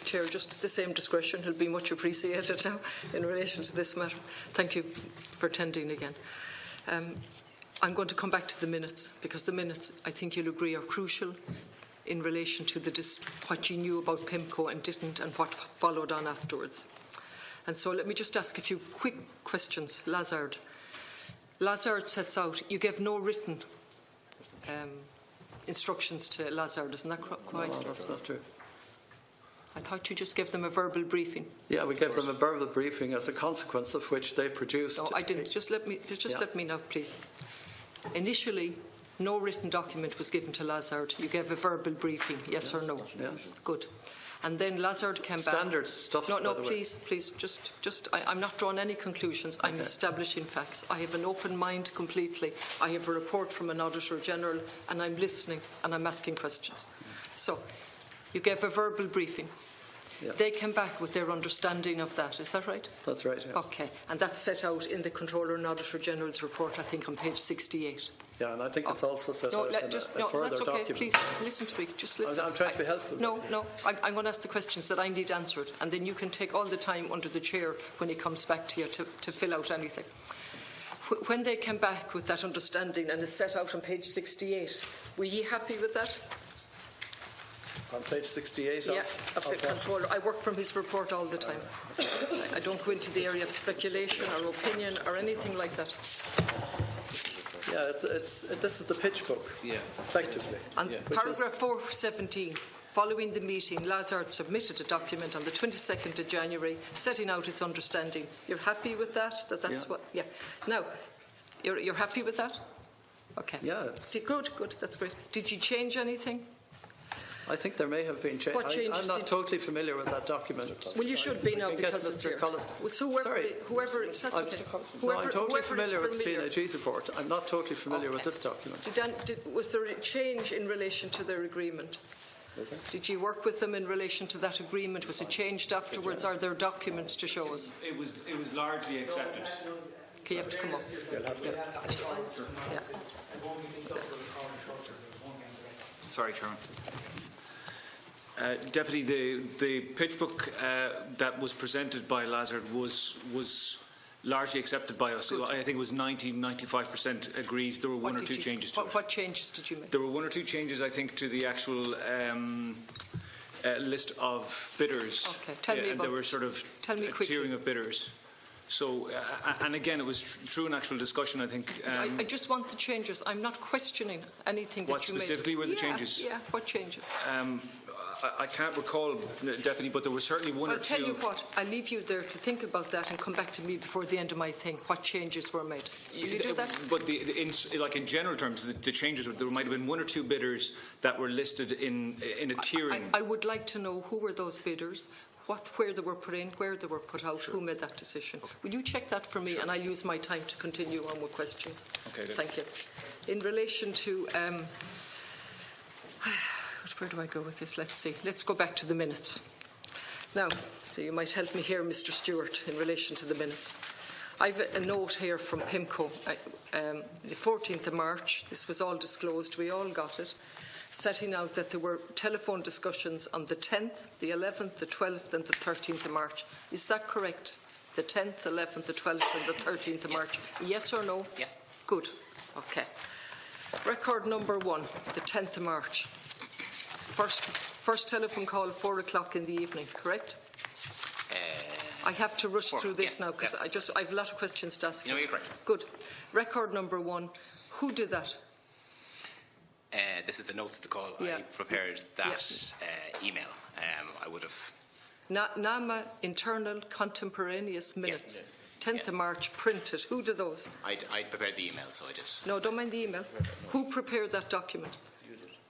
Chair, just the same discretion will be much appreciated now in relation to this matter. Thank you for attending again. I'm going to come back to the minutes, because the minutes, I think you'll agree, are crucial in relation to what you knew about PIMCO and didn't, and what followed on afterwards. And so let me just ask a few quick questions. Lazard. Lazard sets out, you gave no written instructions to Lazard, isn't that quite? No, that's not true. I thought you just gave them a verbal briefing. Yeah, we gave them a verbal briefing as a consequence of which they produced. No, I didn't. Just let me know, please. Initially, no written document was given to Lazard. You gave a verbal briefing, yes or no? Yeah. Good. And then Lazard came back. Standard stuff. No, please, I'm not drawing any conclusions. I'm establishing facts. I have an open mind completely. I have a report from an Auditor General, and I'm listening and I'm asking questions. So, you gave a verbal briefing. Yeah. They came back with their understanding of that. Is that right? That's right, yes. Okay. And that's set out in the Controller and Auditor General's report, I think, on page 68. Yeah, and I think it's also set out in a further that's okay. document. Please, listen to me. Just listen. I'm trying to be helpful. No. I'm going to ask the questions that I need answered, and then you can take all the time under the chair when he comes back to you to fill out anything. When they came back with that understanding, and it's set out on page 68, were you happy with that? On page 68 of the Controller. I work from his report all the time. I don't go into the area of speculation or opinion or anything like that. Yeah, this is the pitch book, effectively. And paragraph 417, following the meeting, Lazard submitted a document on the 22nd of January setting out its understanding. You're happy with that? That's what? Yeah. Now, you're happy with that? Okay. Yeah. Good, that's great. Did you change anything? I think there may have been changes. What changes? I'm not totally familiar with that document. Well, you should be now, because it's here. Well, so whoever that's okay. I'm totally familiar with the CNAG's report. I'm not totally familiar with this document. Was there a change in relation to their agreement? Did you work with them in relation to that agreement? Was it changed afterwards? Are there documents to show us? It was largely accepted. Okay, you have to come up. You'll have to. Yeah. Sorry, Chairman. Deputy, the pitch book that was presented by Lazard was largely accepted by us. Good. I think it was 95% agreed. There were one or two changes to it. What changes did you make? There were one or two changes, I think, to the actual list of bidders. Okay, tell me about. There were sort of tiering of bidders. So, and again, it was through an actual discussion, I think. I just want the changes. I'm not questioning anything that you made. What specifically were the changes? Yeah, what changes? I can't recall, Deputy, but there was certainly one or two. I'll tell you what, I'll leave you there to think about that and come back to me before the end of my thing. What changes were made? Will you do that? But in general terms, the changes, there might have been one or two bidders that were listed in a tiering. I would like to know who were those bidders, where they were put in, where they were put out, who made that decision. Will you check that for me, and I'll use my time to continue on with questions. Okay. Thank you. In relation to... where do I go with this? Let's see. Let's go back to the minutes. Now, so you might help me here, Mr. Stewart, in relation to the minutes. I've a note here from PIMCO, the 14th of March. This was all disclosed. We all got it. Setting out that there were telephone discussions on the 10th, the 11th, the 12th and the 13th of March. Is that correct? The 10th, 11th, the 12th and the 13th of March? Yes or no? Yes. Good. Okay. Record number 1, the 10th of March. First telephone call, 4 o'clock in the evening, correct? I have to rush through this now because I have a lot of questions to ask. No, you're correct. Good. Record number 1. Who did that? This is the notes of the call. Yeah. I prepared that email. I would have. NAMA internal contemporaneous minutes. Yes. 10th of March printed. Who did those? I prepared the email, so I did. No, don't mind the email. Who prepared that document?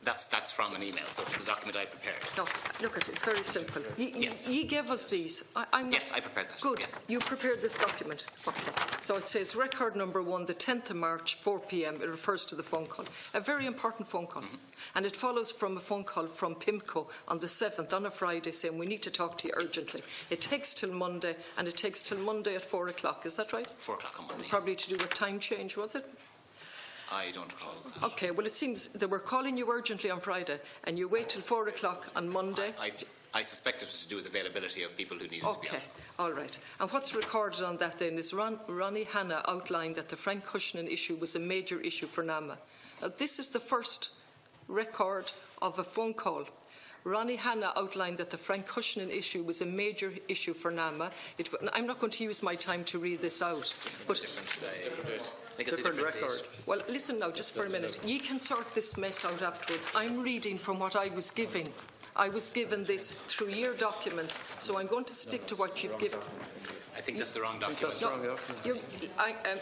That's from an email, so it's the document I prepared. No, look at it. It's very simple. You gave us these. Yes, I prepared that. Good. Yes. You prepared this document. Okay. So it says record number 1, the 10th of March, 4 p.m. It refers to the phone call. A very important phone call. And it follows from a phone call from PIMCO on the 7th, on a Friday, saying we need to talk to you urgently. It takes till Monday, and it takes till Monday at 4 o'clock. Is that right? 4 o'clock on Monday. Probably to do with time change, was it? I don't recall that. Okay, well, it seems they were calling you urgently on Friday, and you wait till 4 o'clock on Monday. I suspect it was to do with availability of people who needed to be on. Okay, all right. And what's recorded on that then is Ronnie Hanna outlined that the Frank Cushnan issue was a major issue for NAMA. Now, this is the first record of a phone call. Ronnie Hanna outlined that the Frank Cushnan issue was a major issue for NAMA. I'm not going to use my time to read this out. But Different record. well, listen now, just for a minute. You can sort this mess out afterwards. I'm reading from what I was given. I was given this through your documents, so I'm going to stick to what you've given. I think that's the wrong document.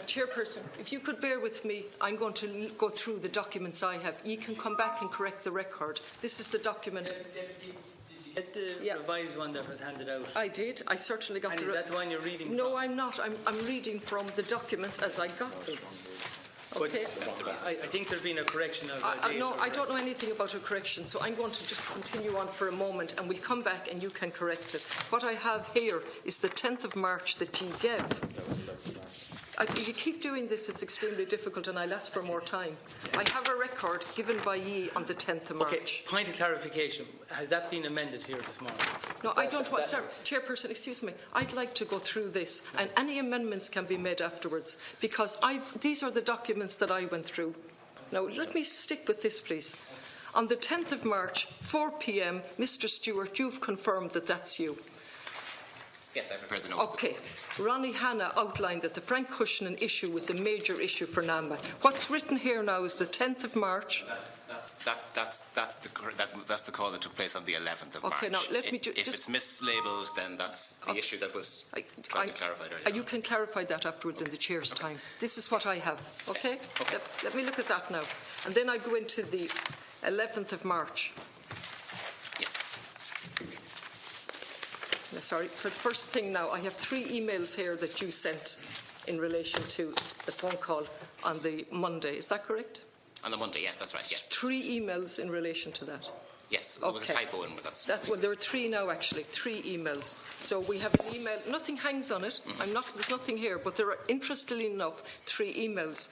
Chairperson, if you could bear with me, I'm going to go through the documents I have. You can come back and correct the record. This is the document. Did you get the revised one that was handed out? I did. I certainly got and the. Is that the one you're reading? No, from? I'm not. I'm reading from the documents as I got them. Okay. I think there's been a correction of the date. No, I don't know anything about a correction, so I'm going to just continue on for a moment and we'll come back and you can correct it. What I have here is the 10th of March that you gave. If you keep doing this, it's extremely difficult and I'll ask for more time. I have a record given by ye on the 10th of March. Okay, point of clarification. Has that been amended here this morning? No, I don't want... Sorry, Chairperson, excuse me. I'd like to go through this and any amendments can be made afterwards because these are the documents that I went through. Now, let me stick with this, please. On the 10th of March, 4 p.m, Mr. Stewart, you've confirmed that that's you. Yes, I prepared the notes. Okay. Ronnie Hanna outlined that the Frank Cushnan issue was a major issue for NAMA. What's written here now is the 10th of March. That's the call that took place on the 11th of March. Okay, now let me if it's mislabelled, then that's the issue that was tried to clarify earlier. You can clarify that afterwards in the Chair's time. This is what I have, okay? Okay. Let me look at that now. And then I go into the 11th of March. Yes. No, sorry, for the first thing now, I have 3 emails here that you sent in relation to the phone call on the Monday. Is that correct? On the Monday, yes, that's right, yes. 3 emails in relation to that. Yes, there was a typo in, but that's well, there are 3 now actually, 3 emails. So we have an email, nothing hangs on it. There's nothing here, but there are, interestingly enough, 3 emails.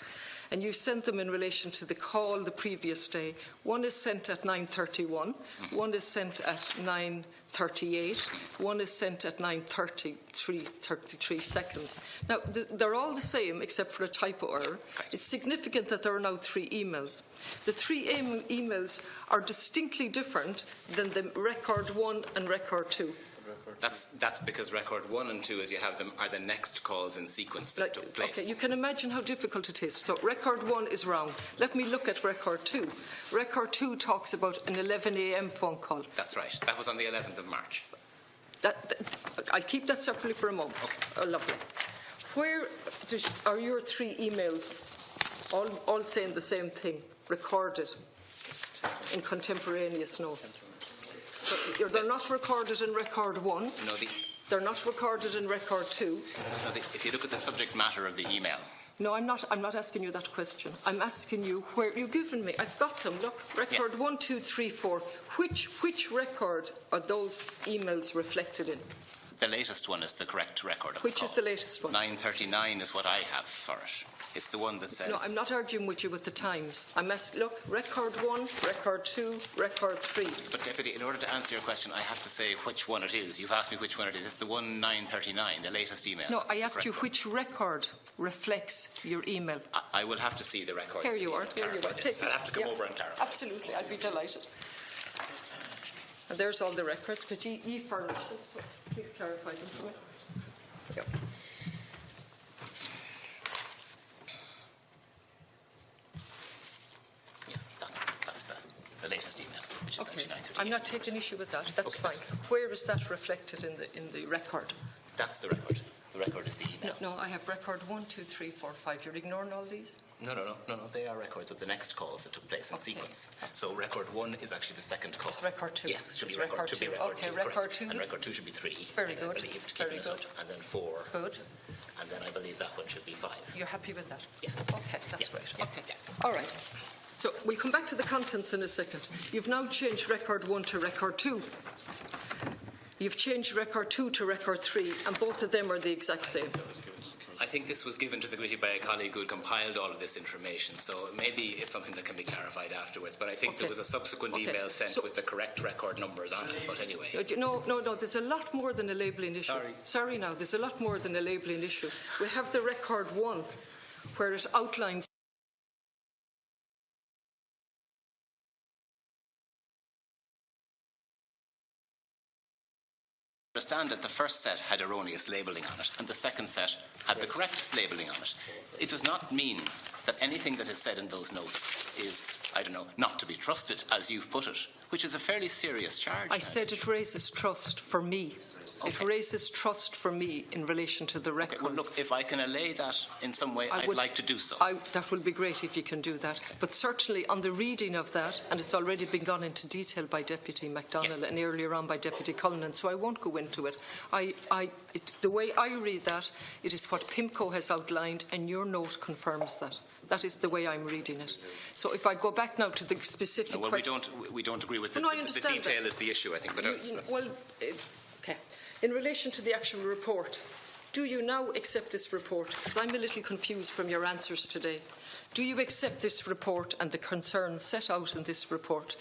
And you sent them in relation to the call the previous day. One is sent at 9:31, one is sent at 9:38, one is sent at 9:30, 33 seconds. Now, they're all the same except for a typo error. It's significant that there are now 3 emails. The 3 emails are distinctly different than the record 1 and record 2. That's because record 1 and 2, as you have them, are the next calls in sequence that took place. Okay, you can imagine how difficult it is. So record 1 is wrong. Let me look at record 2. Record 2 talks about an 11 a.m. phone call. That's right. That was on the 11th of March. I'll keep that separately for a moment. Okay. Oh, lovely. Where are your 3 emails all saying the same thing, recorded in contemporaneous notes? So they're not recorded in record 1. No, they're not recorded in record 2. No, if you look at the subject matter of the email. No, I'm not asking you that question. I'm asking you where you've given me. I've got them. Look, record yes. 1, 2, 3, 4. Which record are those emails reflected in? The latest one is the correct record. Which is the latest one? 9:39 is what I have for it. It's the one that says... No, I'm not arguing with you with the times. I'm asking, look, record 1, record 2, record 3. But, Deputy, in order to answer your question, I have to say which one it is. You've asked me which one it is. It's the one 9:39, the latest email. No, I asked you which record reflects your email. I will have to see the records. Here you are. Here you are. I'll have to come over and clarify. Absolutely, I'd be delighted. And there's all the records, because you furnished them, so please clarify them for me. Yep. Yes, that's the latest email, which is actually 9:38. I'm not taking issue with that. That's okay, fine. Where is that reflected in the record? That's the record. The record is the email. No, I have record 1, 2, 3, 4, 5. You're ignoring all these? No. They are records of the next calls that took place in sequence. So record 1 is actually the second call. It's record 2. Yes, it should be record 2. Okay, record 2. And record 2 should be 3. Very good. I believe, Very good. And then 4. Good. And then I believe that one should be 5. You're happy with that? Yes. Okay, that's great. Yeah, okay. yeah. All right. So we'll come back to the contents in a second. You've now changed record 1 to record 2. You've changed record 2 to record 3, and both of them are the exact same. think this was given to the committee by a colleague who had compiled all of this information, so maybe it's something that can be clarified afterwards. But I think there was a subsequent email sent with the correct record numbers on it. But anyway. No, there's a lot more than a labelling issue. Sorry now, there's a lot more than a labelling issue. We have the record 1, where it outlines I understand that the first set had erroneous labelling on it and the second set had the correct labelling on it. It does not mean that anything that is said in those notes is, I don't know, not to be trusted, as you've put it, which is a fairly serious charge. I said it raises trust for me. Okay. It raises trust for me in relation to the record. Okay, well, look, if I can allay that in some way, I'd like to do so. That will be great if you can do that. Okay. But certainly on the reading of that, and it's already been gone into detail by Deputy MacDonald and earlier on by Deputy Cullinan, so I won't go into it. The way I read that, it is what PIMCO has outlined, and your note confirms that. That is the way I'm reading it. So if I go back now to the specific question... we don't agree with the detail is the issue, I think. But okay. In relation to the actual report, do you now accept this report? Because I'm a little confused from your answers today. Do you accept this report and the concerns set out in this report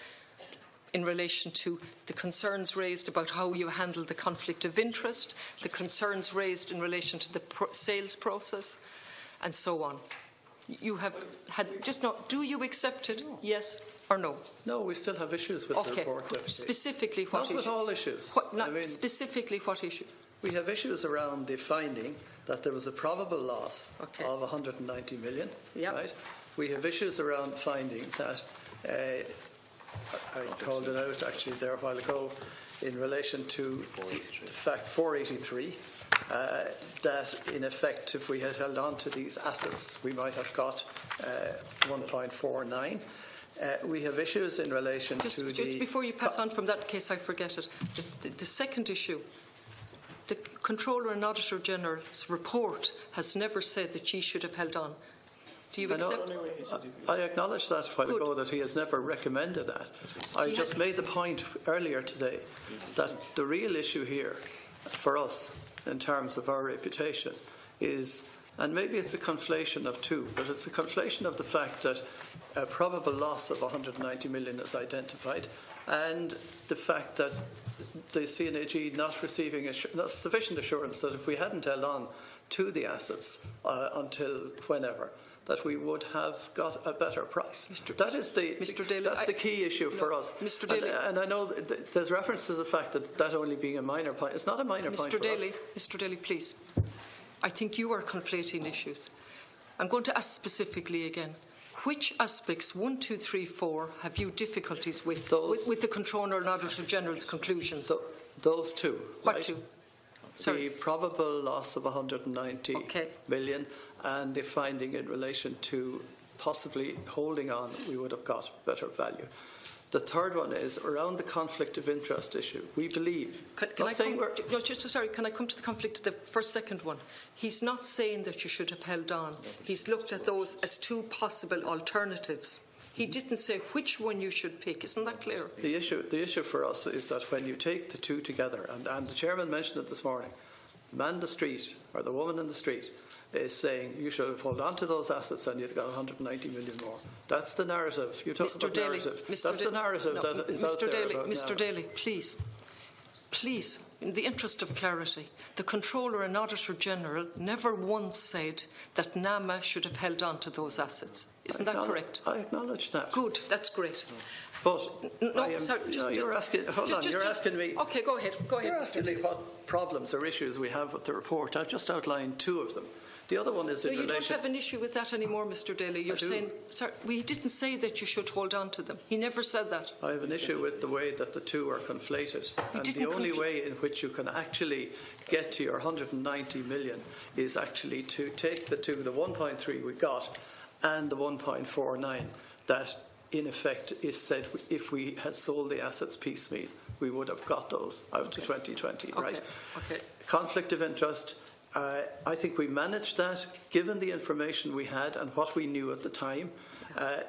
in relation to the concerns raised about how you handle the conflict of interest, the concerns raised in relation to the sales process, and so on? You have had do you accept it? Yes or no? No, we still have issues with the report. Specifically, what issues? Not with all issues. Specifically, what issues? We have issues around the finding that there was a probable loss of 190 million. Yep. Right? We have issues around finding that I called it out actually there a while ago in relation to fact 483. That in effect, if we had held on to these assets, we might have got 1.49. We have issues in relation to just before you pass on from that, in case I forget it, the second issue, the Controller and Auditor General's report has never said that she should have held on. Do you accept? I acknowledged that a while ago, that he has never recommended that. I just made the point earlier today that the real issue here for us in terms of our reputation is, and maybe it's a conflation of two, but it's a conflation of the fact that a probable loss of 190 million is identified, and the fact that the CNAG not receiving not sufficient assurance that if we hadn't held on to the assets until whenever, that we would have got a better price. That is the key issue for us. Mr. Daly. And I know there's reference to the fact that only being a minor point. It's not a minor point for us. Mr. Daly, please. I think you are conflating issues. I'm going to ask specifically again. Which aspects, 1, 2, 3, 4, have you difficulties with the Controller and Auditor General's conclusions? Those two. What right? two? Sorry. The probable loss of 190 million and the finding in relation to possibly holding on, we would have got better value. The third one is around the conflict of interest issue. We believe. Can I come to the conflict, the second one? He's not saying that you should have held on. He's looked at those as two possible alternatives. He didn't say which one you should pick. Isn't that clear? The issue for us is that when you take the two together, and the chairman mentioned it this morning, man the street, or the woman in the street, is saying you should have held on to those assets and you've got 190 million more. That's the narrative. You talk about narrative. That's the narrative that is out there. Mr. Daly, please, in the interest of clarity, the Controller and Auditor General never once said that NAMA should have held on to those assets. Isn't that correct? I acknowledge that. Good, that's great. But you're asking. You're asking me. Okay, go ahead. You're asking me what problems or issues we have with the report. I've just outlined two of them. The other one is in relation. You don't have an issue with that anymore, Mr. Daly. You're saying. Sorry, we didn't say that you should hold on to them. He never said that. I have an issue with the way that the two are conflated, and the only way in which you can actually get to your 190 million is actually to take the 1.3 we got, and the 1.49 that, in effect, is said if we had sold the assets piecemeal, we would have got those out to 2020, right? Okay. Conflict of interest. I think we managed that, given the information we had and what we knew at the time.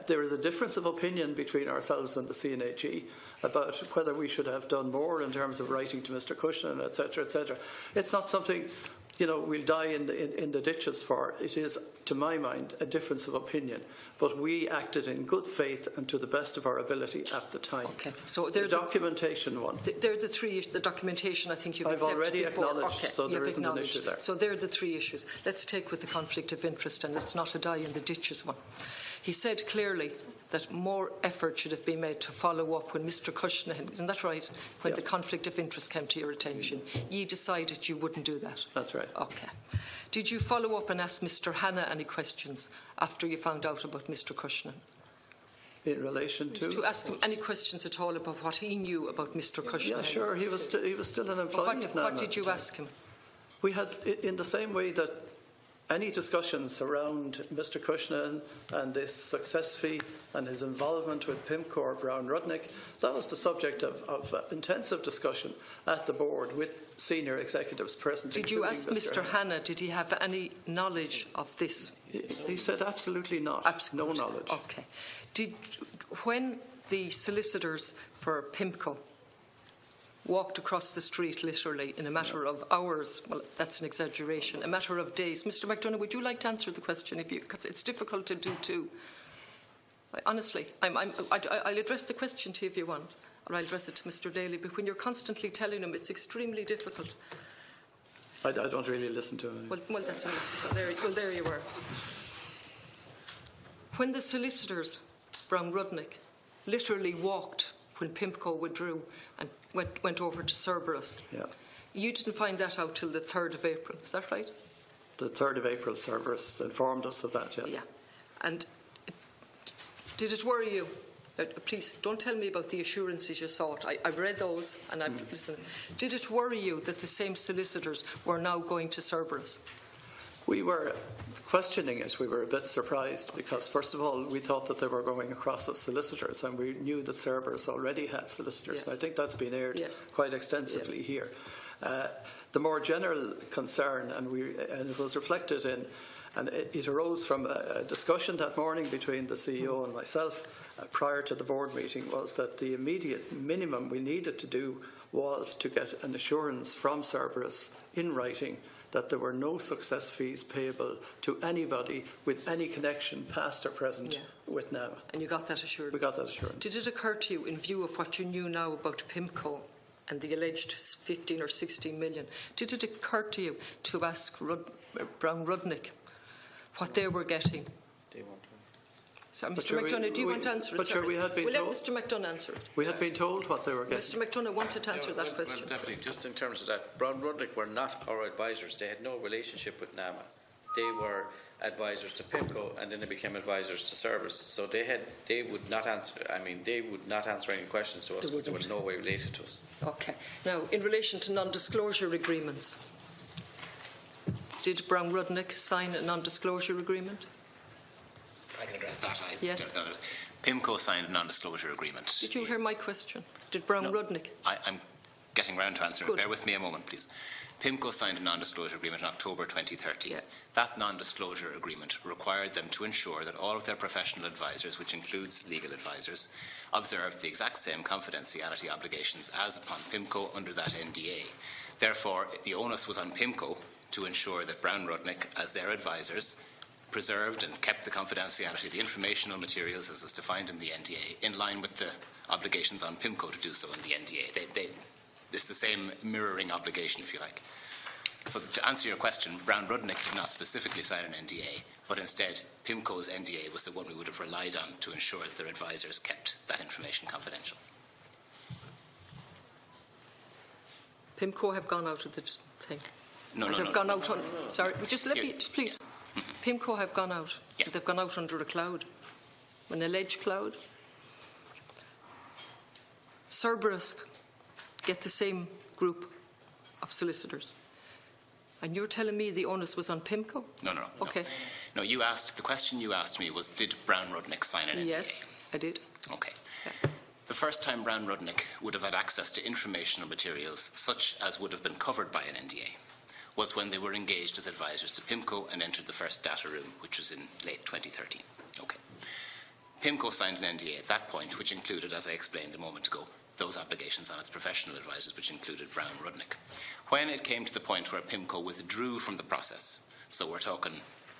There is a difference of opinion between ourselves and the CNAG about whether we should have done more in terms of writing to Mr. Cushnan, etc., etc. It's not something we'll die in the ditches for. It is, to my mind, a difference of opinion. But we acted in good faith and to the best of our ability at the time. Okay. So the documentation one. They're the three. The documentation, I think you've I've accepted already before. acknowledged, okay. so there isn't an issue there. So they're the three issues. Let's take with the conflict of interest, and it's not a die in the ditches one. He said clearly that more effort should have been made to follow up when Mr. Cushnan, isn't that right? When the conflict of interest came to your attention, you decided you wouldn't do that. That's right. Okay. Did you follow up and ask Mr. Hanna any questions after you found out about Mr. Cushnan? In relation to? To ask him any questions at all about what he knew about Mr. Cushnan? Yeah, sure. He was still an employee of NAMA. What did you ask him? We had, in the same way that any discussions around Mr. Cushnan and this success fee and his involvement with PIMCO or Brown Rudnick, that was the subject of intensive discussion at the board with senior executives present. Did you ask Mr. Hanna, did he have any knowledge of this? He said absolutely not. Absolutely. No knowledge. Okay. When the solicitors for PIMCO walked across the street literally in a matter of hours, well, that's an exaggeration, a matter of days. Mr. McDonough, would you like to answer the question? Because it's difficult to do too. Honestly, I'll address the question to you if you want, or I'll address it to Mr. Daly, but when you're constantly telling him, it's extremely difficult. I don't really listen to him. Well, that's enough. Well, there you were. When the solicitors, Brown Rudnick, literally walked when PIMCO withdrew and went over to Cerberus, you didn't find that out till the 3rd of April, is that right? The 3rd of April, Cerberus informed us of that, yes. Yeah. And did it worry you? Please, don't tell me about the assurances you sought. I've read those and I've listened. Did it worry you that the same solicitors were now going to Cerberus? We were questioning it. We were a bit surprised because, first of all, we thought that they were going across as solicitors, and we knew that Cerberus already had solicitors. Yes. And I think that's been aired quite extensively Yes. here. The more general concern, and it was reflected in, and it arose from a discussion that morning between the CEO and myself prior to the board meeting, was that the immediate minimum we needed to do was to get an assurance from Cerberus in writing that there were no success fees payable to anybody with any connection, past or present, with NAMA. And you got that assurance? We got that assurance. Did it occur to you, in view of what you knew now about PIMCO and the alleged 15 or 16 million, did it occur to you to ask Brown Rudnick what they were getting? So, Mr. McDonough, do you want to answer it? But sure, we had been told. Let Mr. McDonough answer it. We had been told what they were getting. Mr. McDonough wanted to answer that question. Well, Deputy, just in terms of that, Brown Rudnick were not our advisors. They had no relationship with NAMA. They were advisors to PIMCO, and then they became advisors to Cerberus. So they would not answer. I mean, they would not answer any questions to us because they were in no way related to us. Okay. Now, in relation to non-disclosure agreements, did Brown Rudnick sign a non-disclosure agreement? I can address that. Yes. PIMCO signed a non-disclosure agreement. Did you hear my question? Did Brown Rudnick? I'm getting round to answering. Bear with me a moment, please. PIMCO signed a non-disclosure agreement in October 2013. Yeah. That non-disclosure agreement required them to ensure that all of their professional advisors, which includes legal advisors, observed the exact same confidentiality obligations as upon PIMCO under that NDA. Therefore, the onus was on PIMCO to ensure that Brown Rudnick, as their advisors, preserved and kept the confidentiality of the informational materials as is defined in the NDA in line with the obligations on PIMCO to do so in the NDA. It's the same mirroring obligation, if you like. So to answer your question, Brown Rudnick did not specifically sign an NDA, but instead PIMCO's NDA was the one we would have relied on to ensure that their advisors kept that information confidential. PIMCO have gone out of the thing? No. Sorry, just let me, please. PIMCO have gone out. Yes. They've gone out under a cloud, an alleged cloud. Cerberus get the same group of solicitors. And you're telling me the onus was on PIMCO? No. Okay. No, the question you asked me was, did Brown Rudnick sign an NDA? Yes, I did. Okay. Yeah. The first time Brown Rudnick would have had access to informational materials such as would have been covered by an NDA was when they were engaged as advisors to PIMCO and entered the first data room, which was in late 2013. Okay. PIMCO signed an NDA at that point, which included, as I explained a moment ago, those obligations on its professional advisors, which included Brown Rudnick. When it came to the point where PIMCO withdrew from the process, so we're talking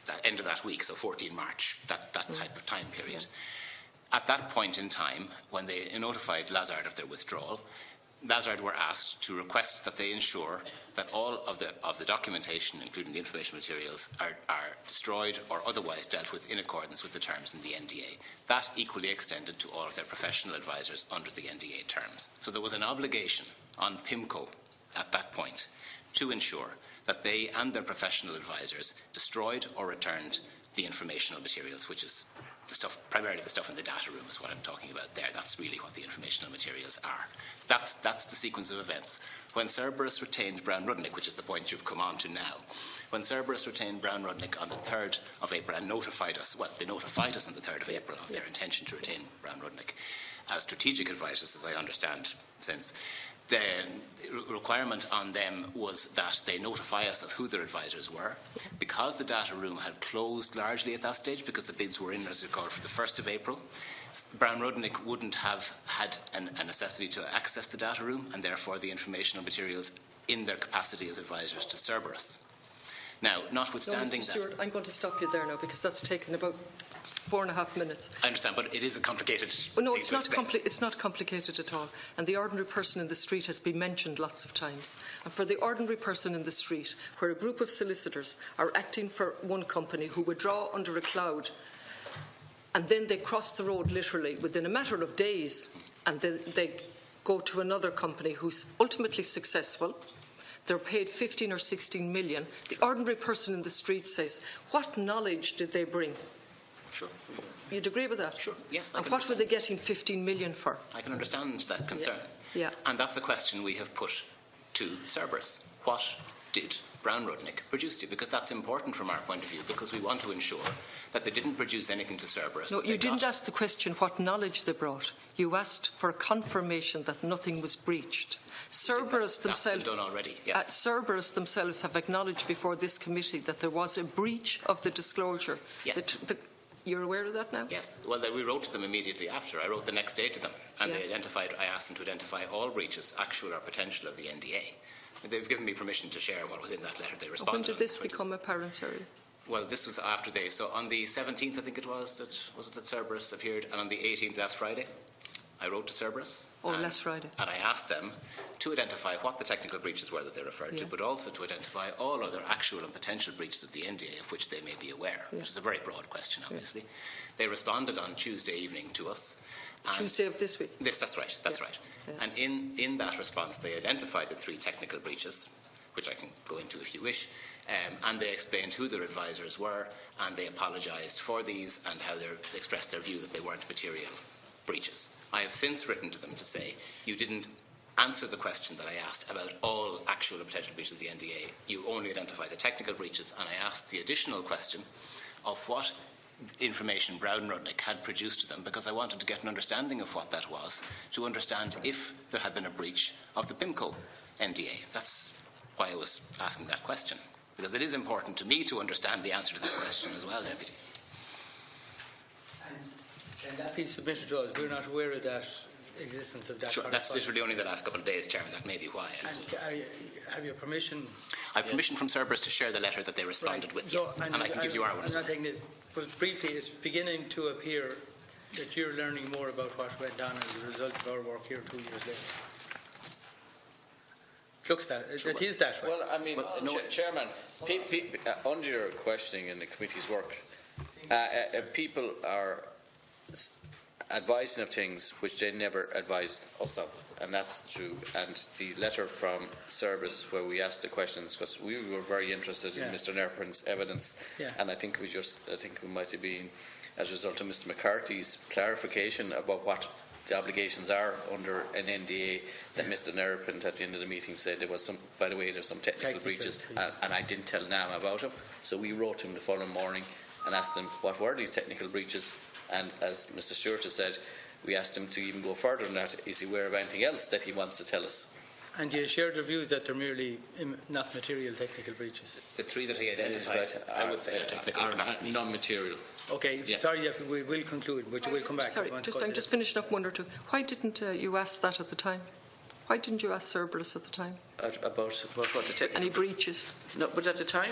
that end of that week, so 14 March, that type of time period. At that point in time, when they notified Lazard of their withdrawal, Lazard were asked to request that they ensure that all of the documentation, including the information materials, are destroyed or otherwise dealt with in accordance with the terms in the NDA. That equally extended to all of their professional advisors under the NDA terms. So there was an obligation on PIMCO at that point to ensure that they and their professional advisors destroyed or returned the informational materials, which is the stuff, primarily the stuff in the data room is what I'm talking about there. That's really what the informational materials are. That's the sequence of events. When Cerberus retained Brown Rudnick, which is the point you've come on to now, when Cerberus retained Brown Rudnick on the 3rd of April and notified us, well, they notified us on the 3rd of April of their intention to retain Brown Rudnick as strategic advisors, as I understand since, the requirement on them was that they notify us of who their advisors were. Because the data room had closed largely at that stage, because the bids were in, as recalled, for the 1st of April, Brown Rudnick wouldn't have had a necessity to access the data room and therefore the informational materials in their capacity as advisors to Cerberus. Now, notwithstanding Mr. Stewart, I'm going to stop you there now because that's taken about 4.5 minutes. I understand, but it is a complicated No, thing it's to not, explain. it's not complicated at all. And the ordinary person in the street has been mentioned lots of times. And for the ordinary person in the street, where a group of solicitors are acting for one company who withdraw under a cloud, and then they cross the road literally within a matter of days, and they go to another company who's ultimately successful, they're paid 15 or 16 million. The ordinary person in the street says, what knowledge did they bring? Sure. You'd agree with that? Sure, yes. And what were they getting 15 million for? I can understand that concern. Yeah. And that's a question we have put to Cerberus. What did Brown Rudnick produce to you? Because that's important from our point of view, because we want to ensure that they didn't produce anything to Cerberus. No, you didn't ask the question what knowledge they brought. You asked for a confirmation that nothing was breached. Cerberus themselves, done already, yes. Cerberus themselves have acknowledged before this committee that there was a breach of the disclosure. Yes. You're aware of that now? Yes. Well, we wrote to them immediately after. I wrote the next day to them, and I asked them to identify all breaches, actual or potential, of the NDA. They've given me permission to share what was in that letter. They responded. When did this become apparent, sorry? Well, this was after so on the 17th, I think it was that Cerberus appeared, and on the 18th, last Friday, I wrote to Cerberus. Last Friday. And I asked them to identify what the technical breaches were that they referred to, but also to identify all other actual and potential breaches of the NDA of which they may be aware, which is a very broad question, obviously. Yeah. They responded on Tuesday evening to us. Tuesday of this week? That's right. Yeah. And in that response, they identified the 3 technical breaches, which I can go into if you wish, and they explained who their advisors were, and they apologised for these and how they expressed their view that they weren't material breaches. I have since written to them to say, you didn't answer the question that I asked about all actual and potential breaches of the NDA. You only identified the technical breaches, and I asked the additional question of what information Brown Rudnick had produced to them, because I wanted to get an understanding of what that was, to understand if there had been a breach of the PIMCO NDA. That's why I was asking that question, because it is important to me to understand the answer to that question as well, Deputy. And that piece submitted to us, we're not aware of that existence of that. Sure, that's literally only the last couple of days, Chairman. That may be why. And have you permission? I have permission from Cerberus to share the letter that they responded with, yes. And I can give you our one as well. But briefly, it's beginning to appear that you're learning more about what went on as a result of our work here 2 years later. It looks that. It is that way. Well, I mean, Chairman, under your questioning in the committee's work, people are advising of things which they never advised us of, and that's true. And the letter from Cerberus where we asked the questions, because we were very interested in Mr. Nerpin's evidence, and I think it might have been as a result of Mr. McCarthy's clarification about what the obligations are under an NDA that Mr. Nerpin at the end of the meeting said there was some, by the way, there's some technical breaches, and I didn't tell NAM about them. So we wrote him the following morning and asked him what were these technical breaches. And as Mr. Stewart has said, we asked him to even go further than that. Is he aware of anything else that he wants to tell us? And you share the views that they're merely not material technical breaches? The 3 that he identified, I would say, are non-material. Okay, sorry, we will conclude, but you will come back. Sorry, I'm just finishing up one or two. Why didn't you ask that at the time? Why didn't you ask Cerberus at the time? About what the technical... Any breaches? No, but at the time,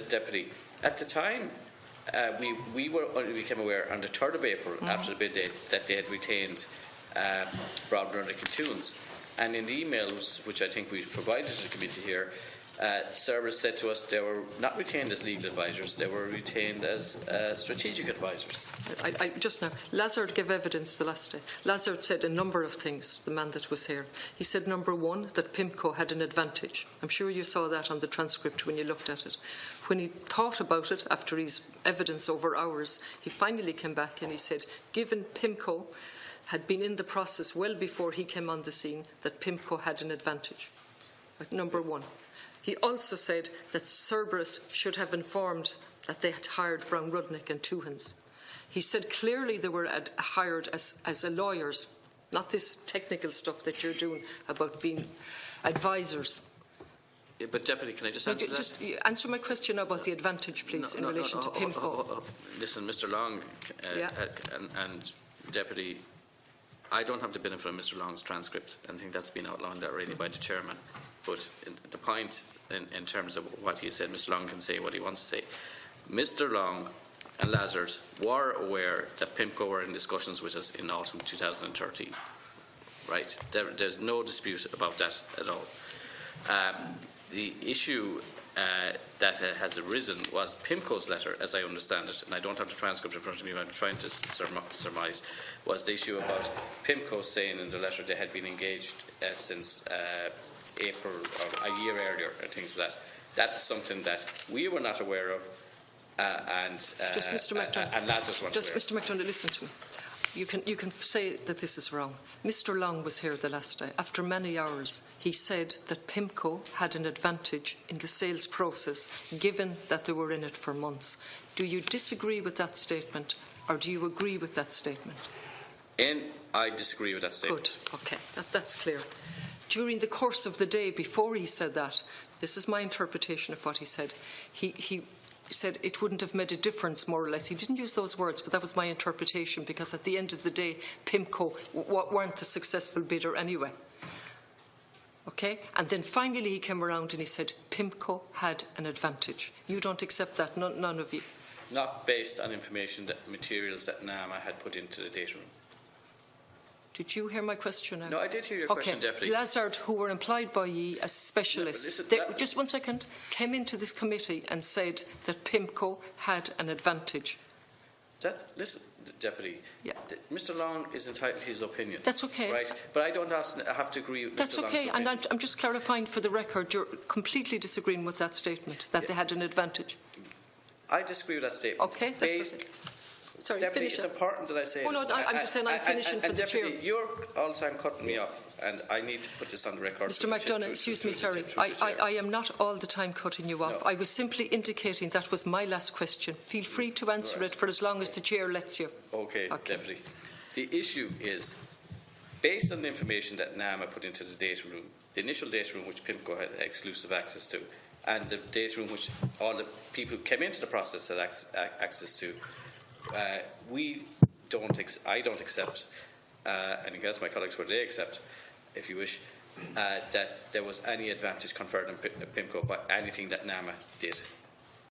Deputy, at the time, we became aware on the 3rd of April, after the bid date, that they had retained Brown Ruddock and Tunes. And in the emails, which I think we provided to the committee here, Cerberus said to us they were not retained as legal advisors, they were retained as strategic advisors. I just now, Lazard gave evidence the last day. Lazard said a number of things, the man that was here. He said, number one, that PIMCO had an advantage. I'm sure you saw that on the transcript when you looked at it. When he thought about it, after his evidence over hours, he finally came back and he said, given PIMCO had been in the process well before he came on the scene, that PIMCO had an advantage. Number one. He also said that Cerberus should have informed that they had hired Brown Rudnick and Tuhans. He said clearly they were hired as lawyers, not this technical stuff that you're doing about being advisors. Yeah, but Deputy, can I just answer that? Just answer my question about the advantage, please, in relation to PIMCO. Listen, Mr. Long and Deputy, I don't have the benefit of Mr. Long's transcript, and I think that's been outlined already by the chairman. But the point in terms of what he said, Mr. Long can say what he wants to say. Mr. Long and Lazard were aware that PIMCO were in discussions with us in autumn 2013. Right? There's no dispute about that at all. The issue that has arisen was PIMCO's letter, as I understand it, and I don't have the transcript in front of me, but I'm trying to surmise, was the issue about PIMCO saying in the letter they had been engaged since April or a year earlier and things like that. That is something that we were not aware of, and Lazarus weren't aware. Mr. McDonald, listen to me. You can say that this is wrong. Mr. Long was here the last day. After many hours, he said that PIMCO had an advantage in the sales process, given that they were in it for months. Do you disagree with that statement, or do you agree with that statement? I disagree with that statement. Good. Okay, that's clear. During the course of the day before he said that, this is my interpretation of what he said, he said it wouldn't have made a difference, more or less. He didn't use those words, but that was my interpretation, because at the end of the day, PIMCO weren't the successful bidder anyway. Okay? And then finally he came around and he said PIMCO had an advantage. You don't accept that, none of you? Not based on materials that NAMA had put into the data room. Did you hear my question now? No, I did hear your question, Deputy. Lazard, who were employed by ye as specialists, just 1 second, came into this committee and said that PIMCO had an advantage. Listen, Deputy, Mr. Long is entitled to his opinion. That's okay. Right? But I don't have to agree with Mr. Long's opinion. That's okay, and I'm just clarifying for the record, you're completely disagreeing with that statement, that they had an advantage. I disagree with that statement. Okay, that's okay. Sorry, Deputy, finish it's important that I say this. No, I'm just saying I'm finishing for the Deputy, chair. You're all the time cutting me off, and I need to put this on the record. Mr. McDonald, excuse me, sorry. I am not all the time cutting you off. No. I was simply indicating that was my last question. Feel free to answer it for as long as the chair lets you. Okay, Deputy. The issue is, based on the information that NAMA put into the data room, the initial data room which PIMCO had exclusive access to, and the data room which all the people who came into the process had access to, I don't accept, and I guess my colleagues would accept, if you wish, that there was any advantage conferred on PIMCO by anything that NAMA did.